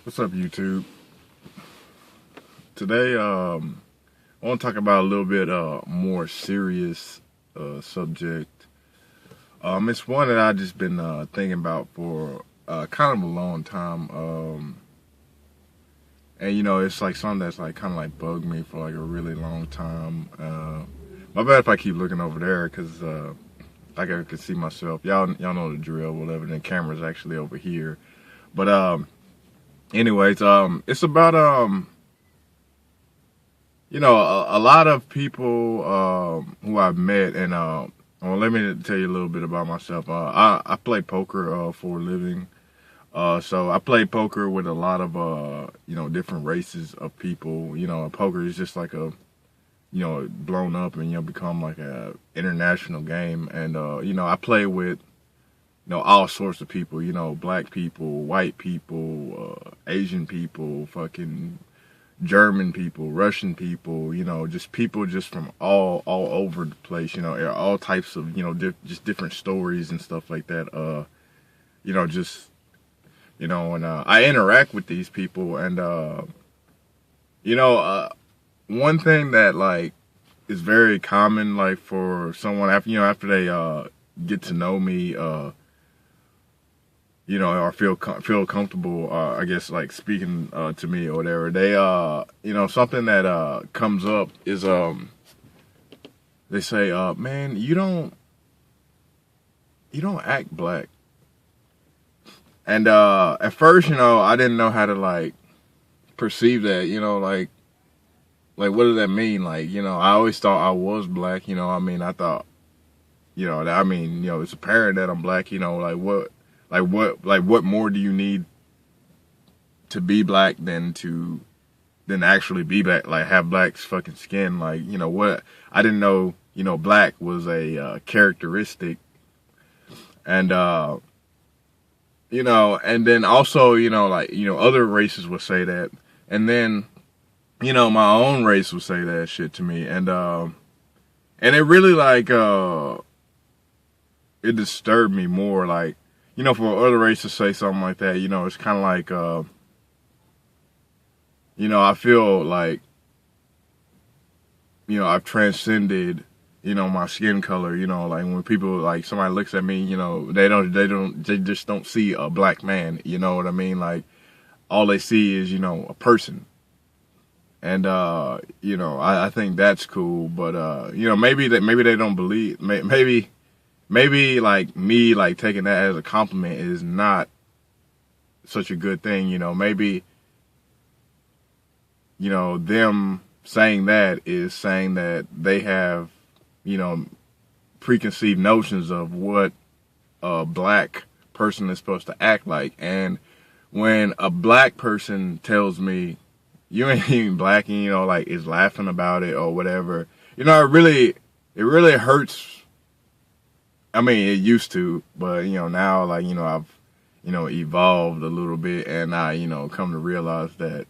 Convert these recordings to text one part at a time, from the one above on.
What's up, YouTube? Today, I want to talk about a little bit more serious subject. It's one that I've just been thinking about for kind of a long time. And it's like something that's like kind of like bugged me for like a really long time. My bad if I keep looking over there because like I can see myself. Y'all know the drill, whatever. The camera's actually over here. But anyways, it's about a lot of people who I've met, and well, let me tell you a little bit about myself. I play poker for a living. So I play poker with a lot of different races of people. Poker is just like a blown up and become like a international game. And I play with all sorts of people. Black people, white people, Asian people, fucking German people, Russian people, just people just from all over the place, all types of, just different stories and stuff like that. Just, and I interact with these people, and, one thing that, like, is very common, like, for someone after they, get to know me, or feel comfortable, I guess, like speaking to me or whatever. They, something that comes up is they say, man, you don't act black. And at first, I didn't know how to like perceive that, like what does that mean? Like, I always thought I was black. I thought, it's apparent that I'm black. What more do you need to be black than actually be black? Like have black fucking skin. Like, what? I didn't know, black was a characteristic. And and then also, other races would say that. And then, my own race would say that shit to me. And it really like it disturbed me more, like, for other races to say something like that, it's kind of like, I feel like, I've transcended, my skin color, like when people, like somebody looks at me, they just don't see a black man, you know what I mean? Like all they see is, a person. And, I think that's cool, but, maybe they don't believe, maybe like me like taking that as a compliment is not such a good thing. Maybe them saying that is saying that they have preconceived notions of what a black person is supposed to act like. And when a black person tells me you ain't even black, and like is laughing about it or whatever, it really hurts. I mean, it used to, but, now, like, I've, evolved a little bit, and I, come to realize that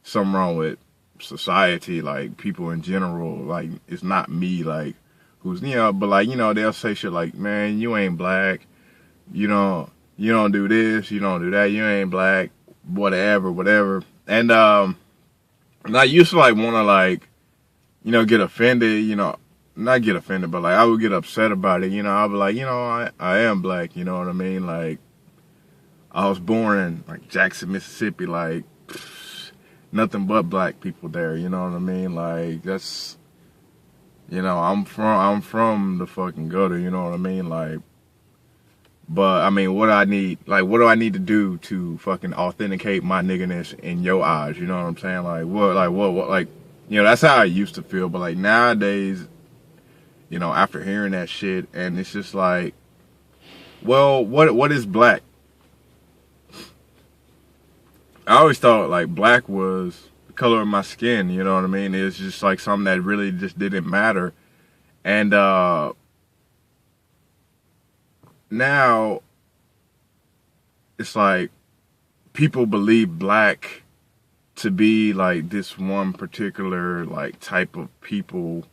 something wrong with society, like, people in general, like, it's not me, like, who's, but, like, they'll say shit like, man, you ain't black, you don't do this, you don't do that, you ain't black, whatever, and I used to, like, want to, like, get offended, not get offended, but like I would get upset about it. I'd be like, I am black. You know what I mean? Like I was born in like Jackson, Mississippi. Like nothing but black people there. You know what I mean? Like that's, I'm from the fucking gutter. You know what I mean? Like, but I mean, what do I need to do to fucking authenticate my niggerness in your eyes? You know what I'm saying? Like what, like, that's how I used to feel. But like nowadays, after hearing that shit, and it's just like, well, what is black? I always thought like black was the color of my skin, you know what I mean? It's just like something that really just didn't matter. And now it's like people believe black to be like this one particular like type of people.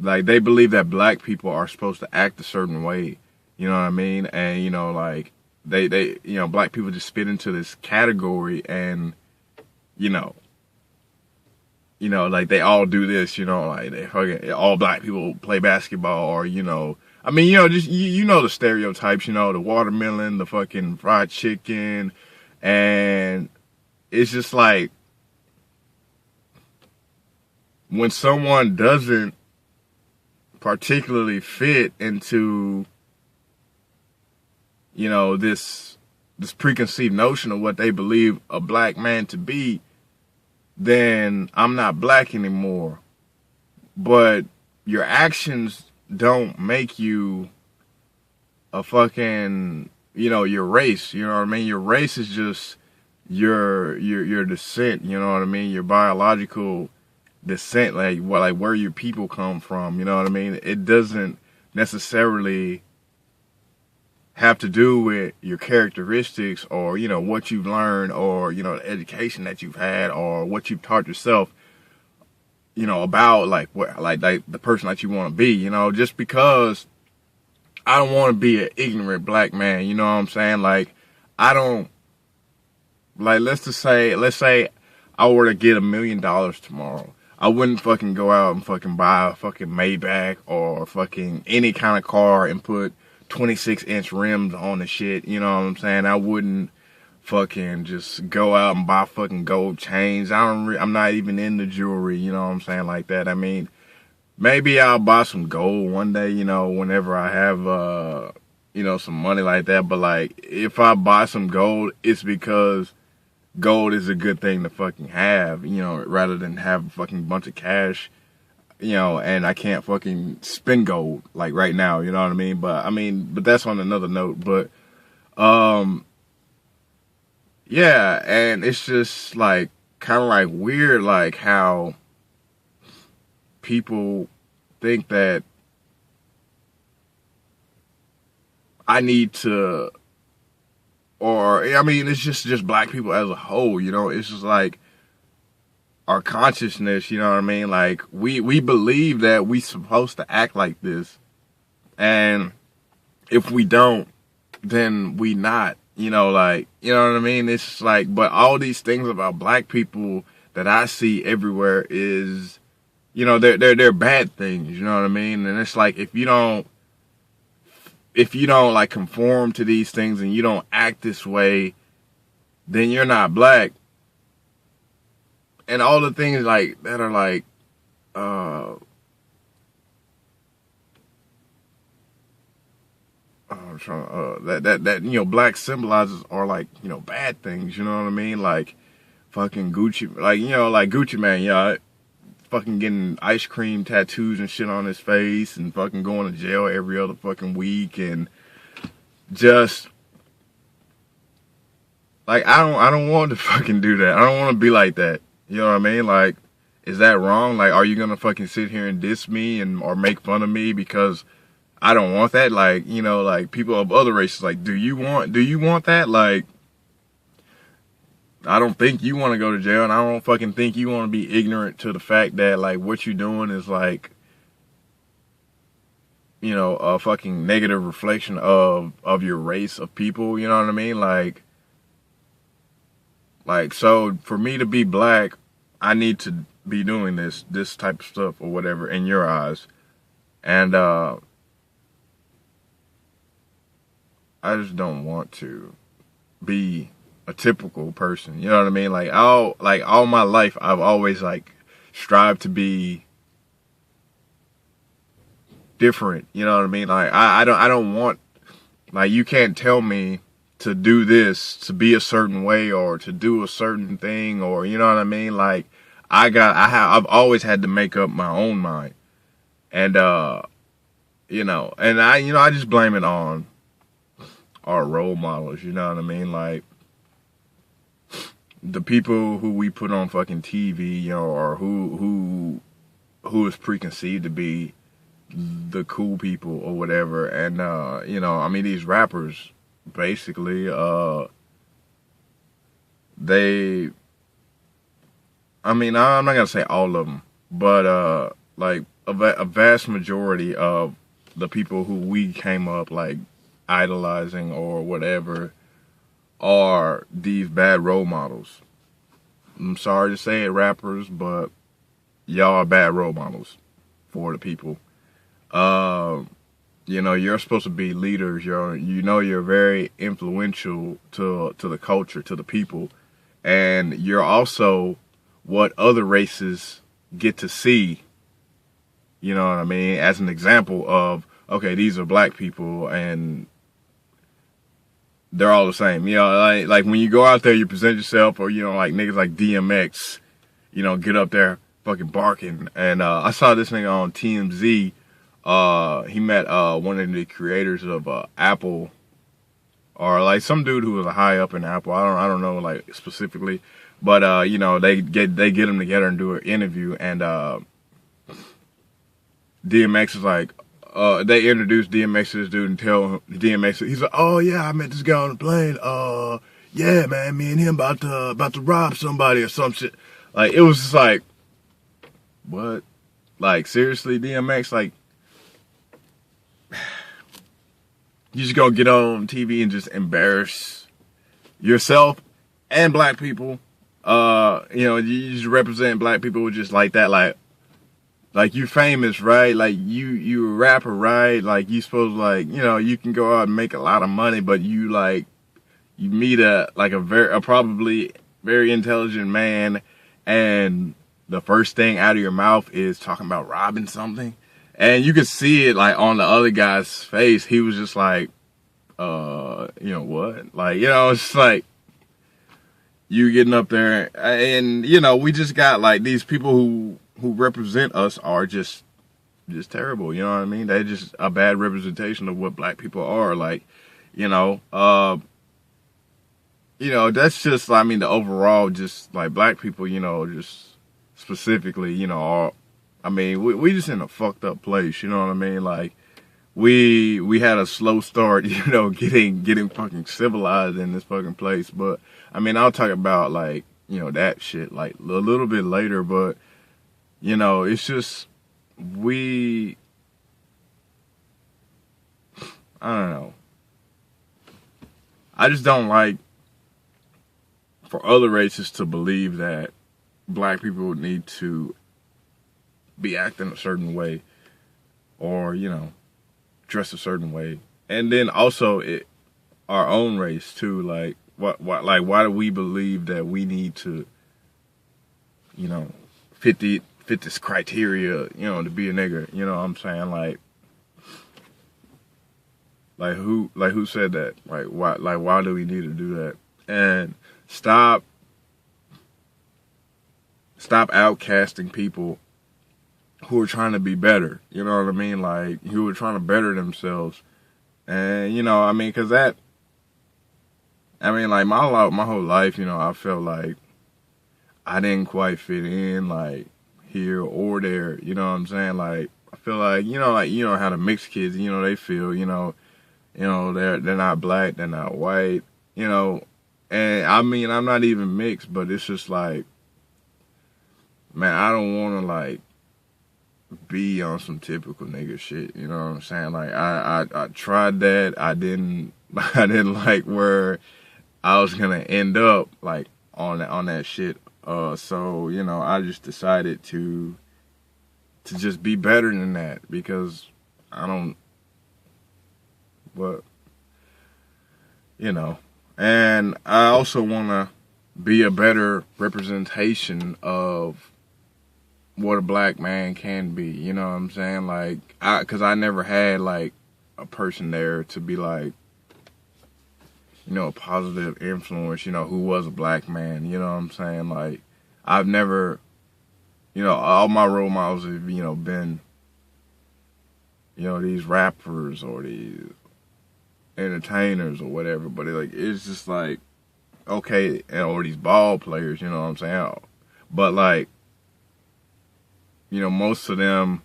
Like they believe that black people are supposed to act a certain way, you know what I mean? And like black people just fit into this category, and you know, like they all do this, like they fucking all black people play basketball, or just the stereotypes, the watermelon, the fucking fried chicken, and it's just like when someone doesn't particularly fit into this preconceived notion of what they believe a black man to be, then I'm not black anymore. But your actions don't make you a fucking, your race, you know what I mean? Your race is just your descent, you know what I mean? Your biological descent, like where your people come from, you know what I mean? It doesn't necessarily have to do with your characteristics, or what you've learned, or the education that you've had, or what you've taught yourself about like the person that you want to be. Just because I don't want to be an ignorant black man, you know what I'm saying? Like, I don't, like, let's say I were to get $1 million tomorrow, I wouldn't fucking go out and fucking buy a fucking Maybach or fucking any kind of car and put 26-inch rims on the shit, you know what I'm saying? I wouldn't fucking just go out and buy fucking gold chains. I'm not even into jewelry, you know what I'm saying, like that. I mean, maybe I'll buy some gold one day, whenever I have, some money like that. But like, if I buy some gold, it's because gold is a good thing to fucking have, rather than have a fucking bunch of cash, and I can't fucking spend gold like right now, you know what I mean? But that's on another note. But, yeah, and it's just like kind of like weird, like how people think that I need to, or it's just black people as a whole, it's just like our consciousness, you know what I mean? Like we believe that we supposed to act like this, and if we don't, then we not, you know what I mean? It's just like, but all these things about black people that I see everywhere is, they're bad things, you know what I mean? And it's like, if you don't like conform to these things and you don't act this way, then you're not black. And all the things like that are like, that black symbolizes are like, bad things, you know what I mean? Like fucking Gucci, like, like Gucci Mane, fucking getting ice cream tattoos and shit on his face, and fucking going to jail every other fucking week, and just like, I don't want to fucking do that. I don't want to be like that. You know what I mean? Like, is that wrong? Like, are you gonna fucking sit here and diss me or make fun of me because I don't want that? Like, like people of other races, like, do you want that? Like, I don't think you want to go to jail, and I don't fucking think you want to be ignorant to the fact that, like, what you're doing is, like, a fucking negative reflection of your race of people, you know what I mean? Like, so for me to be black, I need to be doing this type of stuff or whatever in your eyes. And, I just don't want to be a typical person, you know what I mean? Like all my life, I've always like strived to be different, you know what I mean? Like I don't want, like, you can't tell me to do this, to be a certain way, or to do a certain thing, or, you know what I mean? Like, I've always had to make up my own mind. And, and I just blame it on our role models, you know what I mean? Like, the people who we put on fucking TV, or who is preconceived to be the cool people or whatever. And, these rappers, basically, I'm not gonna say all of them, but like a vast majority of the people who we came up like idolizing or whatever, are these bad role models. I'm sorry to say it, rappers, but y'all are bad role models for the people. You know, you're supposed to be leaders. You're very influential to the culture, to the people, and you're also what other races get to see. You know what I mean? As an example of, okay, these are black people and they're all the same. You know, like when you go out there, you present yourself, or, you know, like niggas like DMX, you know, get up there fucking barking. And I saw this nigga on TMZ. He met one of the creators of Apple, or like some dude who was high up in Apple. I don't know like specifically, but you know, they get him together and do an interview, and DMX is like, they introduced DMX to this dude and tell DMX, he's like, oh yeah, I met this guy on the plane. Yeah, man, me and him about to rob somebody or some shit. Like, it was just like, what? Like, seriously, DMX, like, you just gonna get on TV and just embarrass yourself and black people. You know, you just represent black people just like that, like you famous, right? Like you a rapper, right? Like you supposed to, like, you know, you can go out and make a lot of money, but you meet a probably very intelligent man, and the first thing out of your mouth is talking about robbing something. And you could see it like on the other guy's face. He was just like, you know what? Like, you know, it's like you getting up there, and you know, we just got like these people who represent us are just terrible. You know what I mean? They're just a bad representation of what black people are. Like, you know, that's just, I mean, the overall, just like black people, you know, just specifically, you know, are, I mean, we just in a fucked up place. You know what I mean? Like, we had a slow start, you know, getting fucking civilized in this fucking place. But I mean, I'll talk about, like, you know, that shit like a little bit later. But you know, it's just, I don't know. I just don't like for other races to believe that black people need to be acting a certain way, or, you know, dress a certain way. And then also our own race too. Like, why do we believe that we need to, you know, fit this criteria, you know, to be a nigger? You know what I'm saying? Like who said that? Why do we need to do that? And stop outcasting people who are trying to be better. You know what I mean? Like, who are trying to better themselves. And, you know, I mean, cause like my whole life, you know, I felt like I didn't quite fit in, like, here or there. You know what I'm saying? Like, I feel like, you know how the mixed kids, you know, they feel, you know, they're not black, they're not white, you know. And I mean, I'm not even mixed, but it's just like, man, I don't want to, like, be on some typical nigga shit. You know what I'm saying? Like, I tried that. I didn't like where I was gonna end up, like, on that shit. So, you know, I just decided to just be better than that, because but, you know, and I also want to be a better representation of what a black man can be. You know what I'm saying? Like, cause I never had, like, a person there to be like, you know, a positive influence, you know, who was a black man. You know what I'm saying? Like, I've never, you know, all my role models have, you know, been, you know, these rappers or these entertainers or whatever. But it's just like, okay, or these ball players, you know what I'm saying? But, like, you know, most of them,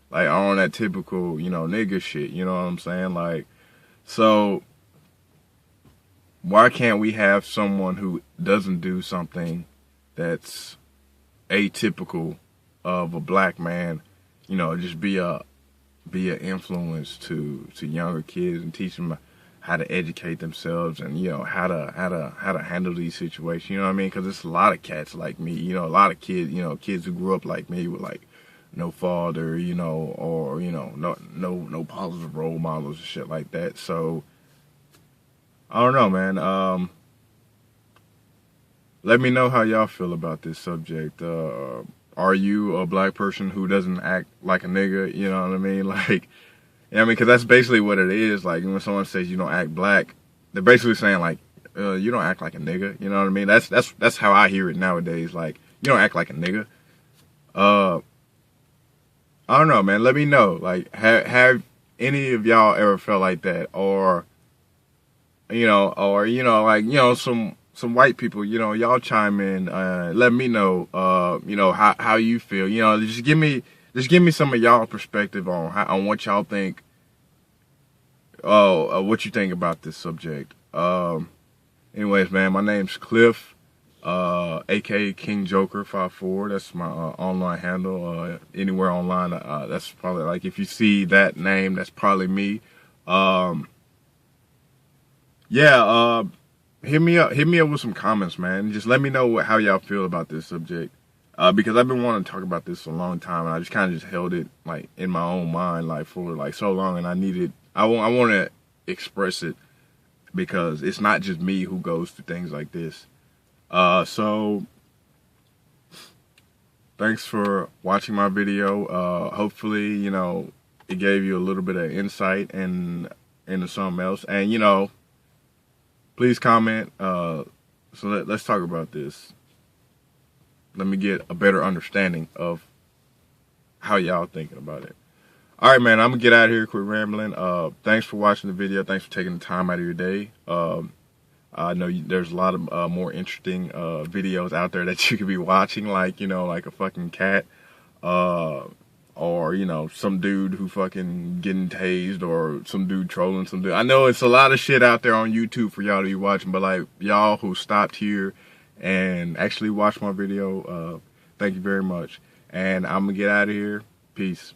like, are on that typical, you know, nigga shit, you know what I'm saying? Like, so why can't we have someone who doesn't do something that's atypical of a black man, you know, just be an influence to younger kids and teach them how to educate themselves, and you know how to handle these situations. You know what I mean? Because there's a lot of cats like me. You know, a lot of kids. You know, kids who grew up like me with like no father. You know, or you know, no positive role models and shit like that. So I don't know, man. Let me know how y'all feel about this subject. Are you a black person who doesn't act like a nigga? You know what I mean? Like, yeah, I mean, because that's basically what it is. Like, when someone says you don't act black, they're basically saying like, you don't act like a nigga. You know what I mean? That's how I hear it nowadays. Like, you don't act like a nigga. I don't know, man. Let me know. Like, have any of y'all ever felt like that, or like some white people, y'all chime in, let me know, how you feel, just give me some of y'all perspective on what y'all think, what you think about this subject. Anyways, man, my name's Cliff, aka King Joker 54. That's my online handle. Anywhere online, that's probably, like, if you see that name, that's probably me. Yeah, hit me up with some comments, man. Just let me know how y'all feel about this subject. Because I've been wanting to talk about this for a long time, and I just kind of just held it like in my own mind, like for like so long, and I want to express it, because it's not just me who goes through things like this. So thanks for watching my video. Hopefully, it gave you a little bit of insight into something else, and please comment. So let's talk about this. Let me get a better understanding of how y'all thinking about it. All right, man, I'm gonna get out of here, quit rambling. Thanks for watching the video. Thanks for taking the time out of your day. I know there's a lot of more interesting videos out there that you could be watching, like, like a fucking cat, or, some dude who fucking getting tased, or some dude trolling some dude. I know it's a lot of shit out there on YouTube for y'all to be watching, but like, y'all who stopped here and actually watched my video, thank you very much. And I'm gonna get out of here. Peace.